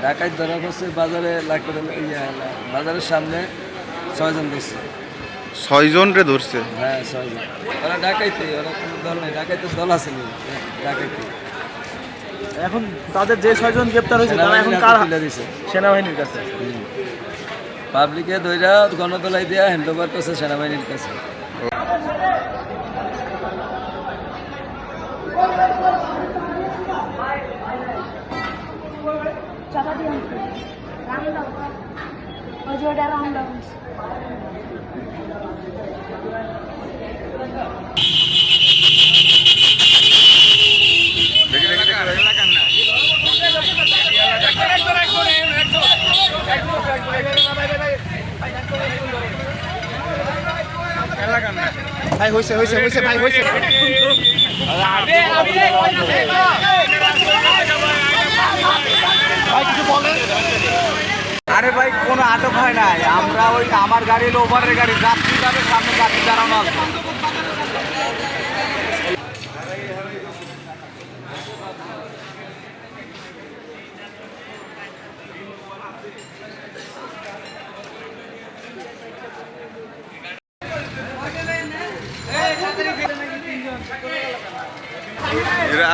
ঢাকায় ধরা পড়ছে বাজারে বাজারের সামনে 6 জন ধরছে। 6 জন রে ধরছে? হ্যাঁ 6 জন। ওরা ডাকাইতে, ওরা কোনো দল নেই, ডাকাইতে দল আছে নি ডাকাইতে। এখন তাদের যে 6 জন গ্রেপ্তার হয়েছে তারা এখন কার তুলে দিছে? সেনাবাহিনীর কাছে। পাবলিকে ধইরা গণদোলাই দিয়া হ্যান্ডওভার করছে সেনাবাহিনীর কাছে। চাপা দিয়ে রাউন্ড ডাউন ওই যে ওটা রাউন্ড ডাউন ভাই হইছে ভাই হইছে। আরে ভাই কোনো আটক হয় নাই, আমরা ওই আমার গাড়ি হলো ওভারের গাড়ি, যাত্রী যাবে সামনে যাত্রী দাঁড়ানো আছে। এরা